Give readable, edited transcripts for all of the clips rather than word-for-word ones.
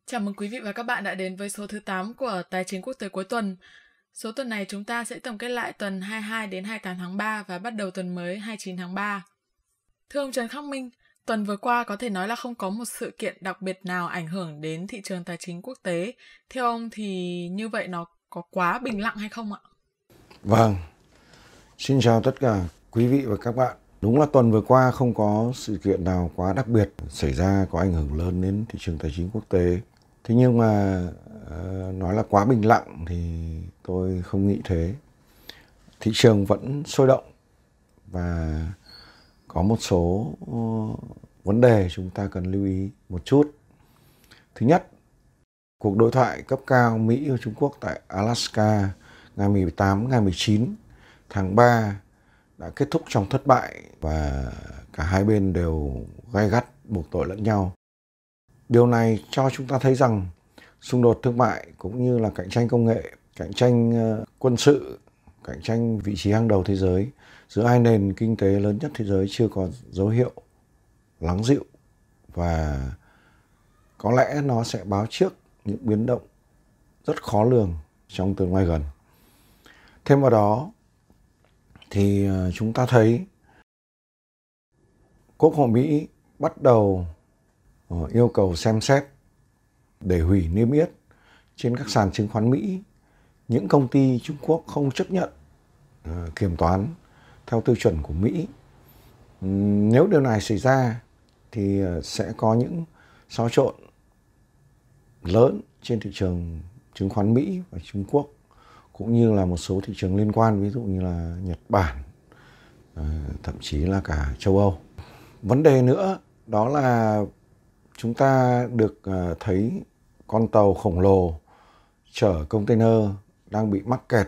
Chào mừng quý vị và các bạn đã đến với số thứ 8 của Tài chính quốc tế cuối tuần. Số tuần này chúng ta sẽ tổng kết lại tuần 22 đến 28 tháng 3 và bắt đầu tuần mới 29 tháng 3. Thưa ông Trần Khắc Minh, tuần vừa qua có thể nói là không có một sự kiện đặc biệt nào ảnh hưởng đến thị trường tài chính quốc tế. Theo ông thì như vậy nó có quá bình lặng hay không ạ? Vâng, xin chào tất cả quý vị và các bạn. Đúng là tuần vừa qua không có sự kiện nào quá đặc biệt xảy ra có ảnh hưởng lớn đến thị trường tài chính quốc tế. Thế nhưng mà nói là quá bình lặng thì tôi không nghĩ thế. Thị trường vẫn sôi động và có một số vấn đề chúng ta cần lưu ý một chút. Thứ nhất, cuộc đối thoại cấp cao Mỹ và Trung Quốc tại Alaska ngày 18, ngày 19 tháng 3 đã kết thúc trong thất bại và cả hai bên đều gay gắt buộc tội lẫn nhau. Điều này cho chúng ta thấy rằng xung đột thương mại cũng như là cạnh tranh công nghệ, cạnh tranh quân sự, cạnh tranh vị trí hàng đầu thế giới giữa hai nền kinh tế lớn nhất thế giới chưa có dấu hiệu lắng dịu và có lẽ nó sẽ báo trước những biến động rất khó lường trong tương lai gần. Thêm vào đó thì chúng ta thấy Quốc hội Mỹ bắt đầu yêu cầu xem xét để hủy niêm yết trên các sàn chứng khoán Mỹ những công ty Trung Quốc không chấp nhận kiểm toán theo tiêu chuẩn của Mỹ. Nếu điều này xảy ra thì sẽ có những xáo trộn lớn trên thị trường chứng khoán Mỹ và Trung Quốc, cũng như là một số thị trường liên quan, ví dụ như là Nhật Bản, thậm chí là cả châu Âu. Vấn đề nữa đó là chúng ta được thấy con tàu khổng lồ chở container đang bị mắc kẹt,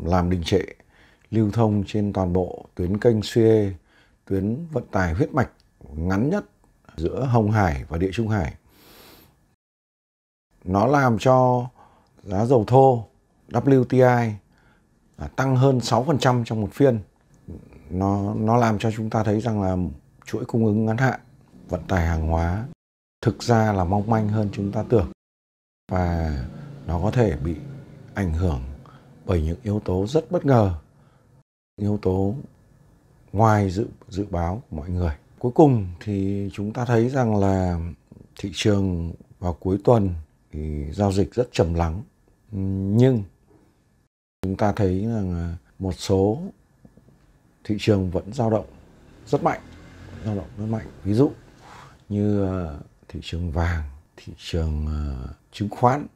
làm đình trệ lưu thông trên toàn bộ tuyến kênh Suez, tuyến vận tải huyết mạch ngắn nhất giữa Hồng Hải và Địa Trung Hải. Nó làm cho giá dầu thô WTI tăng hơn 6% trong một phiên. Nó làm cho chúng ta thấy rằng là chuỗi cung ứng ngắn hạn vận tải hàng hóa thực ra là mong manh hơn chúng ta tưởng, và nó có thể bị ảnh hưởng bởi những yếu tố rất bất ngờ, yếu tố ngoài dự báo của mọi người. Cuối cùng thì chúng ta thấy rằng là thị trường vào cuối tuần thì giao dịch rất trầm lắng, nhưng chúng ta thấy rằng một số thị trường vẫn dao động rất mạnh. Ví dụ như thị trường vàng, thị trường chứng khoán,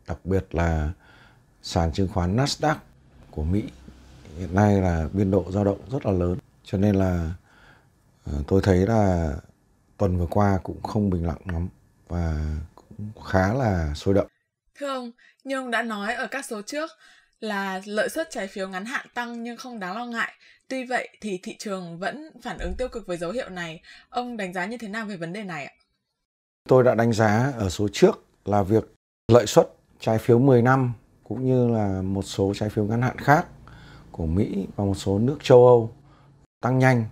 đặc biệt là sàn chứng khoán Nasdaq của Mỹ hiện nay là biên độ dao động rất là lớn. Cho nên là tôi thấy là tuần vừa qua cũng không bình lặng lắm và cũng khá là sôi động. Thưa ông, như ông đã nói ở các số trước là lợi suất trái phiếu ngắn hạn tăng nhưng không đáng lo ngại. Tuy vậy thì thị trường vẫn phản ứng tiêu cực với dấu hiệu này. Ông đánh giá như thế nào về vấn đề này ạ? Tôi đã đánh giá ở số trước là việc lợi suất trái phiếu 10 năm cũng như là một số trái phiếu ngắn hạn khác của Mỹ và một số nước châu Âu tăng nhanh.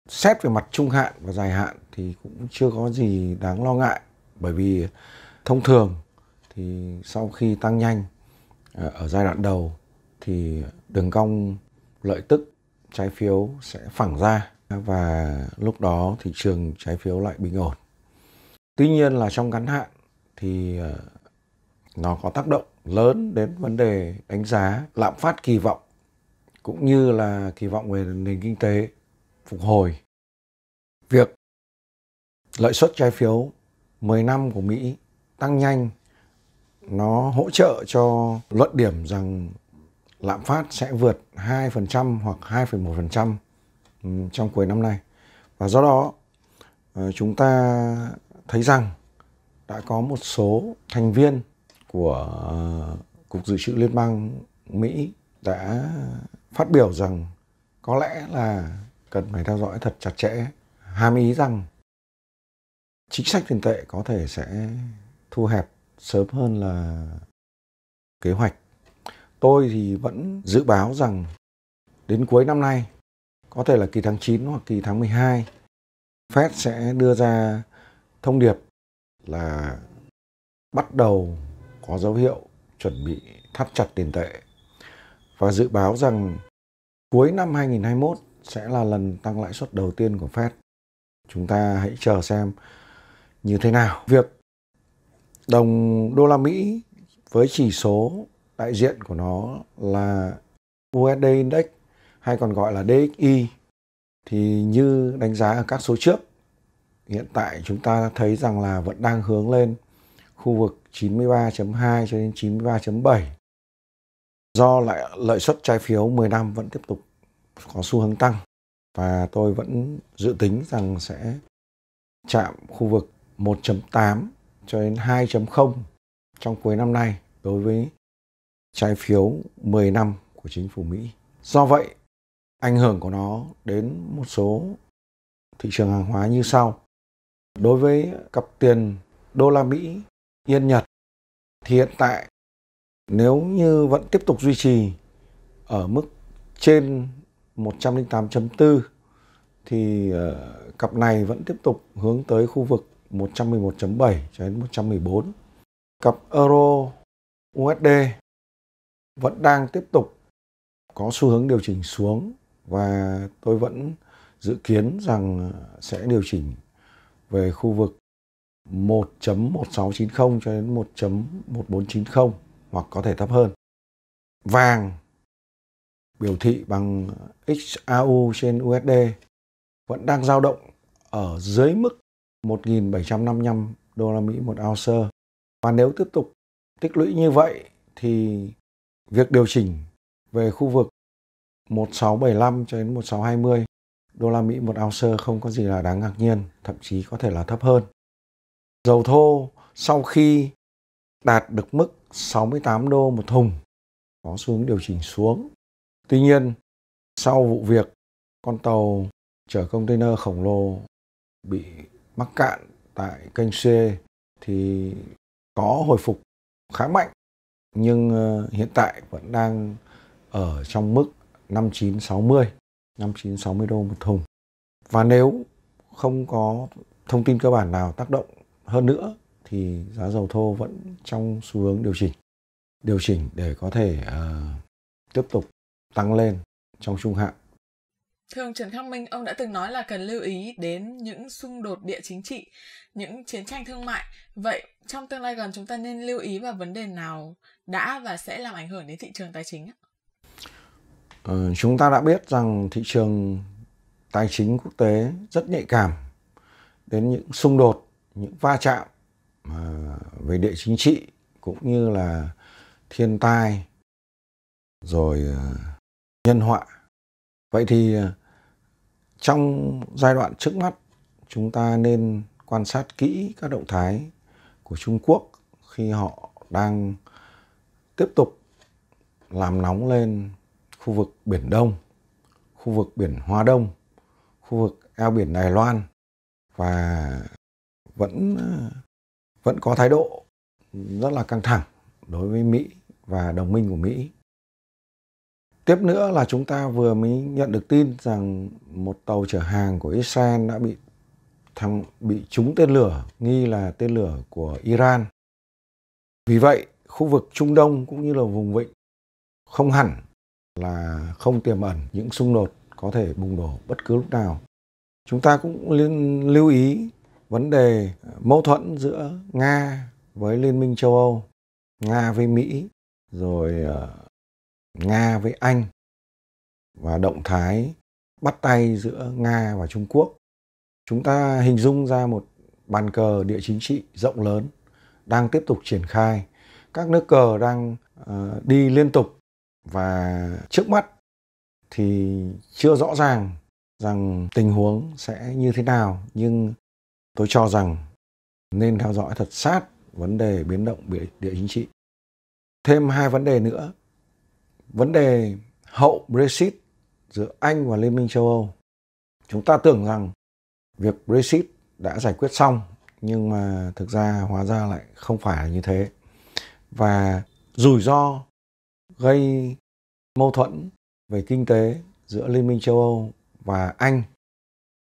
Xét về mặt trung hạn và dài hạn thì cũng chưa có gì đáng lo ngại, bởi vì thông thường thì sau khi tăng nhanh ở giai đoạn đầu thì đường cong lợi tức trái phiếu sẽ phẳng ra và lúc đó thị trường trái phiếu lại bình ổn. Tuy nhiên là trong ngắn hạn thì nó có tác động lớn đến vấn đề đánh giá lạm phát kỳ vọng cũng như là kỳ vọng về nền kinh tế phục hồi. Việc lợi suất trái phiếu 10 năm của Mỹ tăng nhanh nó hỗ trợ cho luận điểm rằng lạm phát sẽ vượt 2% hoặc 2,1% trong cuối năm nay. Và do đó chúng ta thấy rằng đã có một số thành viên của Cục Dự trữ Liên bang Mỹ đã phát biểu rằng có lẽ là cần phải theo dõi thật chặt chẽ, hàm ý rằng chính sách tiền tệ có thể sẽ thu hẹp sớm hơn là kế hoạch. Tôi thì vẫn dự báo rằng đến cuối năm nay có thể là kỳ tháng 9 hoặc kỳ tháng 12, Fed sẽ đưa ra thông điệp là bắt đầu có dấu hiệu chuẩn bị thắt chặt tiền tệ và dự báo rằng cuối năm 2021 sẽ là lần tăng lãi suất đầu tiên của Fed. Chúng ta hãy chờ xem như thế nào. Việc đồng đô la Mỹ với chỉ số đại diện của nó là USD Index hay còn gọi là DXY thì như đánh giá ở các số trước, hiện tại chúng ta thấy rằng là vẫn đang hướng lên khu vực 93.2 cho đến 93.7. Do lại lợi suất trái phiếu 10 năm vẫn tiếp tục có xu hướng tăng và tôi vẫn dự tính rằng sẽ chạm khu vực 1.8 cho đến 2.0 trong cuối năm nay đối với trái phiếu 10 năm của chính phủ Mỹ. Do vậy, ảnh hưởng của nó đến một số thị trường hàng hóa như sau. Đối với cặp tiền đô la Mỹ Yên Nhật thì hiện tại nếu như vẫn tiếp tục duy trì ở mức trên 108.4 thì cặp này vẫn tiếp tục hướng tới khu vực 111.7 cho đến 114. Cặp Euro USD vẫn đang tiếp tục có xu hướng điều chỉnh xuống và tôi vẫn dự kiến rằng sẽ điều chỉnh về khu vực 1.1690 cho đến 1.1490 hoặc có thể thấp hơn. Vàng biểu thị bằng XAU trên USD vẫn đang dao động ở dưới mức 1.755 đô la Mỹ một ounce. Và nếu tiếp tục tích lũy như vậy thì việc điều chỉnh về khu vực 1675 cho đến 1620 đô la Mỹ một ounce không có gì là đáng ngạc nhiên, thậm chí có thể là thấp hơn. Dầu thô sau khi đạt được mức 68 đô một thùng có xu hướng điều chỉnh xuống. Tuy nhiên, sau vụ việc con tàu chở container khổng lồ bị mắc cạn tại kênh Suez thì có hồi phục khá mạnh, nhưng hiện tại vẫn đang ở trong mức 5960 đô một thùng. Và nếu không có thông tin cơ bản nào tác động hơn nữa thì giá dầu thô vẫn trong xu hướng điều chỉnh để có thể tiếp tục tăng lên trong trung hạn. Thưa ông Trần Khắc Minh, ông đã từng nói là cần lưu ý đến những xung đột địa chính trị, những chiến tranh thương mại. Vậy trong tương lai gần chúng ta nên lưu ý vào vấn đề nào đã và sẽ làm ảnh hưởng đến thị trường tài chính? Chúng ta đã biết rằng thị trường tài chính quốc tế rất nhạy cảm đến những xung đột, những va chạm về địa chính trị cũng như là thiên tai rồi nhân họa. Vậy thì trong giai đoạn trước mắt chúng ta nên quan sát kỹ các động thái của Trung Quốc khi họ đang tiếp tục làm nóng lên khu vực Biển Đông, khu vực Biển Hoa Đông, khu vực eo biển Đài Loan và vẫn có thái độ rất là căng thẳng đối với Mỹ và đồng minh của Mỹ. Tiếp nữa là chúng ta vừa mới nhận được tin rằng một tàu chở hàng của Israel đã bị trúng tên lửa, nghi là tên lửa của Iran. Vì vậy, khu vực Trung Đông cũng như là vùng vịnh không hẳn là không tiềm ẩn những xung đột có thể bùng nổ bất cứ lúc nào. Chúng ta cũng lưu ý vấn đề mâu thuẫn giữa Nga với Liên minh châu Âu, Nga với Mỹ, rồi Nga với Anh và động thái bắt tay giữa Nga và Trung Quốc. Chúng ta hình dung ra một bàn cờ địa chính trị rộng lớn đang tiếp tục triển khai. Các nước cờ đang đi liên tục và trước mắt thì chưa rõ ràng rằng tình huống sẽ như thế nào, nhưng tôi cho rằng nên theo dõi thật sát vấn đề biến động địa chính trị. Thêm hai vấn đề nữa. Vấn đề hậu Brexit giữa Anh và Liên minh châu Âu. Chúng ta tưởng rằng việc Brexit đã giải quyết xong, nhưng mà thực ra hóa ra lại không phải là như thế. Và rủi ro gây mâu thuẫn về kinh tế giữa Liên minh châu Âu và Anh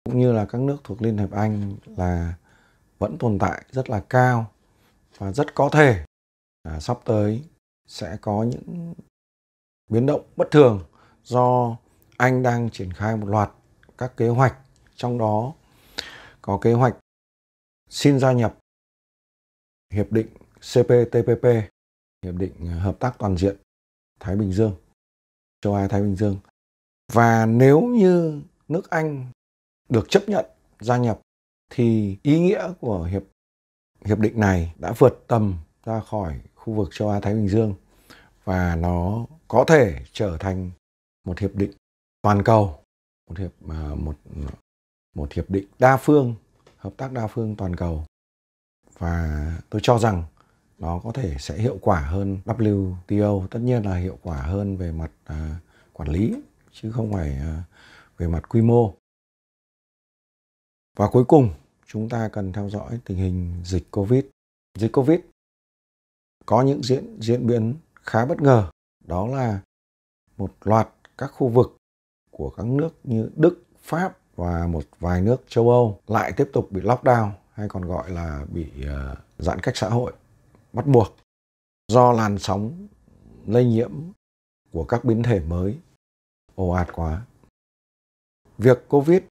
cũng như là các nước thuộc Liên hiệp Anh là vẫn tồn tại rất là cao, và rất có thể sắp tới sẽ có những biến động bất thường do Anh đang triển khai một loạt các kế hoạch, trong đó có kế hoạch xin gia nhập Hiệp định CPTPP, Hiệp định Hợp tác Toàn diện Thái Bình Dương, châu Á Thái Bình Dương. Và nếu như nước Anh được chấp nhận gia nhập thì ý nghĩa của hiệp định này đã vượt tầm ra khỏi khu vực châu Á Thái Bình Dương, và nó có thể trở thành một hiệp định toàn cầu, một hiệp định đa phương, hợp tác đa phương toàn cầu. Và tôi cho rằng nó có thể sẽ hiệu quả hơn WTO, tất nhiên là hiệu quả hơn về mặt quản lý chứ không phải về mặt quy mô. Và cuối cùng, chúng ta cần theo dõi tình hình dịch Covid. Dịch Covid có những diễn biến khá bất ngờ, đó là một loạt các khu vực của các nước như Đức, Pháp và một vài nước châu Âu lại tiếp tục bị lockdown, hay còn gọi là bị giãn cách xã hội bắt buộc do làn sóng lây nhiễm của các biến thể mới ồ ạt quá. Việc Covid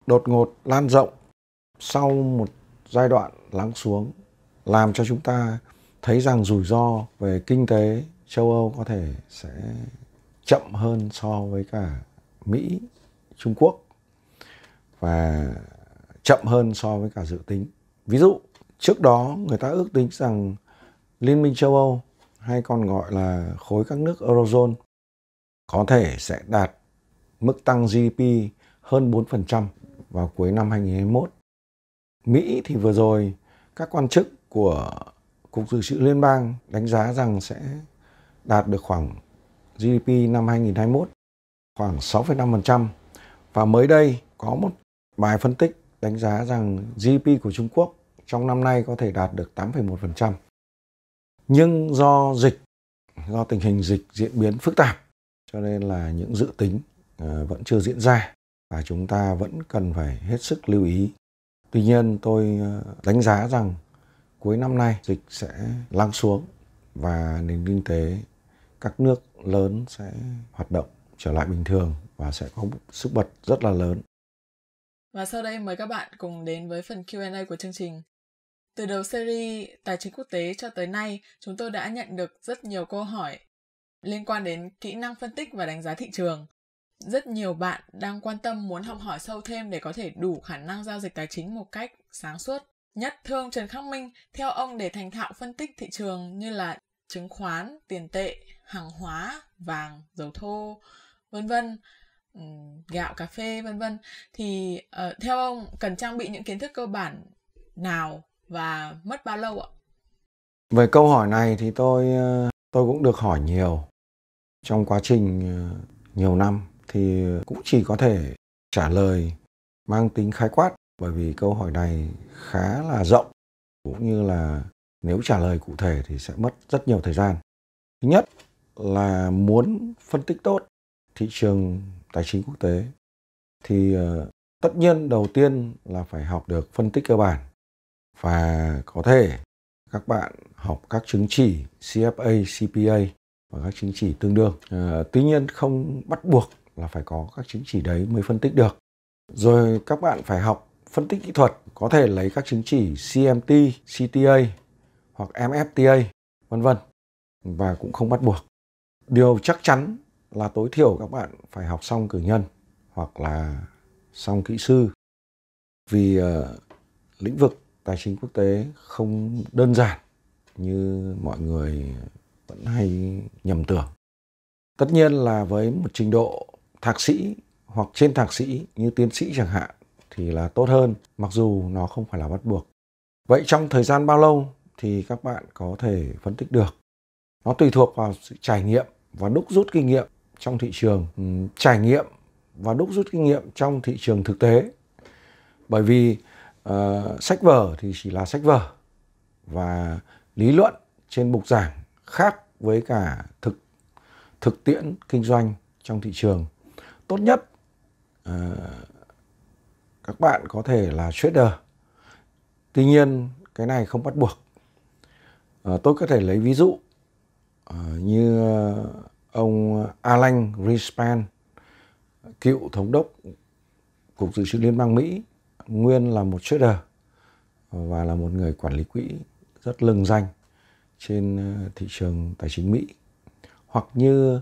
đột ngột lan rộng sau một giai đoạn lắng xuống làm cho chúng ta thấy rằng rủi ro về kinh tế châu Âu có thể sẽ chậm hơn so với cả Mỹ, Trung Quốc, và chậm hơn so với cả dự tính. Ví dụ, trước đó người ta ước tính rằng Liên minh châu Âu, hay còn gọi là khối các nước Eurozone, có thể sẽ đạt mức tăng GDP hơn 4% vào cuối năm 2021. Mỹ thì vừa rồi các quan chức của Cục Dự trữ Liên bang đánh giá rằng sẽ đạt được khoảng GDP năm 2021 khoảng 6,5%. Và mới đây có một bài phân tích đánh giá rằng GDP của Trung Quốc trong năm nay có thể đạt được 8,1%. Nhưng do tình hình dịch diễn biến phức tạp, cho nên là những dự tính vẫn chưa diễn ra và chúng ta vẫn cần phải hết sức lưu ý. Tuy nhiên tôi đánh giá rằng cuối năm nay dịch sẽ lắng xuống và nền kinh tế các nước lớn sẽ hoạt động trở lại bình thường và sẽ có sức bật rất là lớn. Và sau đây mời các bạn cùng đến với phần Q&A của chương trình. Từ đầu series Tài chính quốc tế cho tới nay, chúng tôi đã nhận được rất nhiều câu hỏi liên quan đến kỹ năng phân tích và đánh giá thị trường. Rất nhiều bạn đang quan tâm muốn học hỏi sâu thêm để có thể đủ khả năng giao dịch tài chính một cách sáng suốt nhất. Thưa ông Trần Khắc Minh, theo ông để thành thạo phân tích thị trường như là chứng khoán, tiền tệ, hàng hóa, vàng, dầu thô, v.v., gạo, cà phê, v.v. thì theo ông cần trang bị những kiến thức cơ bản nào và mất bao lâu ạ? Về câu hỏi này thì tôi cũng được hỏi nhiều trong quá trình nhiều năm, thì cũng chỉ có thể trả lời mang tính khái quát, bởi vì câu hỏi này khá là rộng, cũng như là nếu trả lời cụ thể thì sẽ mất rất nhiều thời gian. Thứ nhất là muốn phân tích tốt thị trường tài chính quốc tế thì tất nhiên đầu tiên là phải học được phân tích cơ bản, và có thể các bạn học các chứng chỉ CFA, CPA và các chứng chỉ tương đương. Tuy nhiên không bắt buộc là phải có các chứng chỉ đấy mới phân tích được. Rồi các bạn phải học phân tích kỹ thuật, có thể lấy các chứng chỉ CMT, CTA hoặc MFTA, v.v. và cũng không bắt buộc. Điều chắc chắn là tối thiểu các bạn phải học xong cử nhân hoặc là xong kỹ sư, vì lĩnh vực tài chính quốc tế không đơn giản như mọi người vẫn hay nhầm tưởng. Tất nhiên là với một trình độ thạc sĩ hoặc trên thạc sĩ như tiến sĩ chẳng hạn thì là tốt hơn, mặc dù nó không phải là bắt buộc. Vậy trong thời gian bao lâu thì các bạn có thể phân tích được? Nó tùy thuộc vào sự trải nghiệm và đúc rút kinh nghiệm trong thị trường. Trải nghiệm và đúc rút kinh nghiệm trong thị trường thực tế. Bởi vì sách vở thì chỉ là sách vở, và lý luận trên bục giảng khác với cả thực tiễn kinh doanh trong thị trường. Tốt nhất các bạn có thể là trader. Tuy nhiên cái này không bắt buộc. Tôi có thể lấy ví dụ như ông Alan Greenspan, cựu thống đốc Cục Dự trữ Liên bang Mỹ, nguyên là một trader và là một người quản lý quỹ rất lừng danh trên thị trường tài chính Mỹ. Hoặc như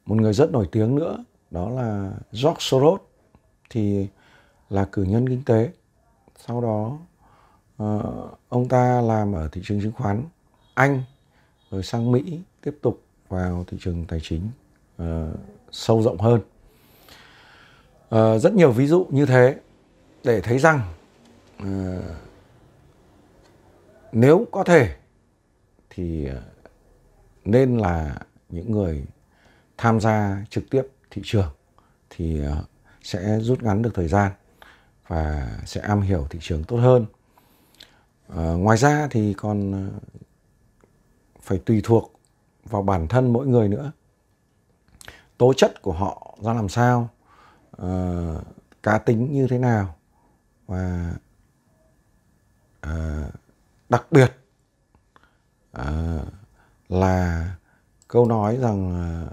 một người rất nổi tiếng nữa, đó là George Soros, thì là cử nhân kinh tế. Sau đó ông ta làm ở thị trường chứng khoán Anh, rồi sang Mỹ, tiếp tục vào thị trường tài chính sâu rộng hơn. Rất nhiều ví dụ như thế để thấy rằng nếu có thể thì nên là những người tham gia trực tiếp thị trường thì sẽ rút ngắn được thời gian và sẽ am hiểu thị trường tốt hơn. Ngoài ra thì còn phải tùy thuộc vào bản thân mỗi người nữa. Tố chất của họ ra làm sao, cá tính như thế nào, và đặc biệt là câu nói rằng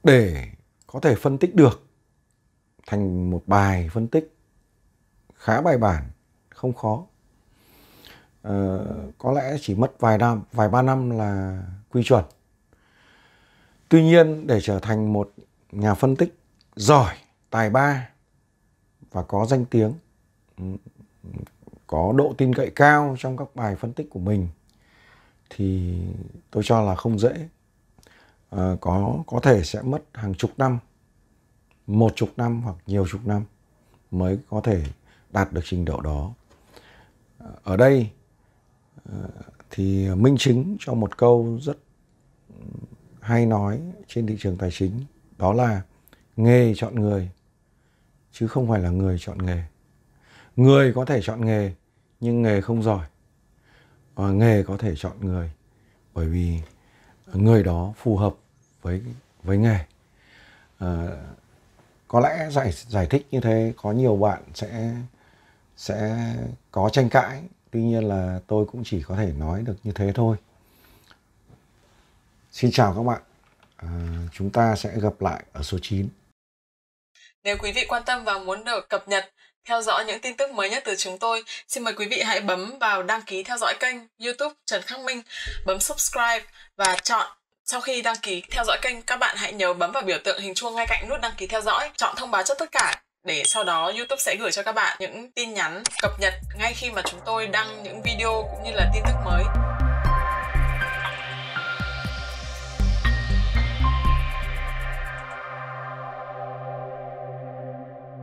để có thể phân tích được thành một bài phân tích khá bài bản không khó. Có lẽ chỉ mất vài ba năm là quy chuẩn. Tuy nhiên để trở thành một nhà phân tích giỏi, tài ba và có danh tiếng, có độ tin cậy cao trong các bài phân tích của mình thì tôi cho là không dễ. Có thể sẽ mất hàng chục năm, 10 năm hoặc nhiều chục năm mới có thể đạt được trình độ đó. Ở đây thì minh chứng cho một câu rất hay nói trên thị trường tài chính, đó là nghề chọn người chứ không phải là người chọn nghề. Người có thể chọn nghề nhưng nghề không giỏi. Nghề có thể chọn người bởi vì người đó phù hợp với nghề. Có lẽ giải thích như thế có nhiều bạn sẽ có tranh cãi. Tuy nhiên là tôi cũng chỉ có thể nói được như thế thôi. Xin chào các bạn. Chúng ta sẽ gặp lại ở số 9. Nếu quý vị quan tâm và muốn được cập nhật, theo dõi những tin tức mới nhất từ chúng tôi, xin mời quý vị hãy bấm vào đăng ký theo dõi kênh YouTube Trần Khắc Minh, bấm subscribe và chọn. Sau khi đăng ký theo dõi kênh, các bạn hãy nhớ bấm vào biểu tượng hình chuông ngay cạnh nút đăng ký theo dõi, chọn thông báo cho tất cả, để sau đó YouTube sẽ gửi cho các bạn những tin nhắn cập nhật ngay khi mà chúng tôi đăng những video cũng như là tin tức mới.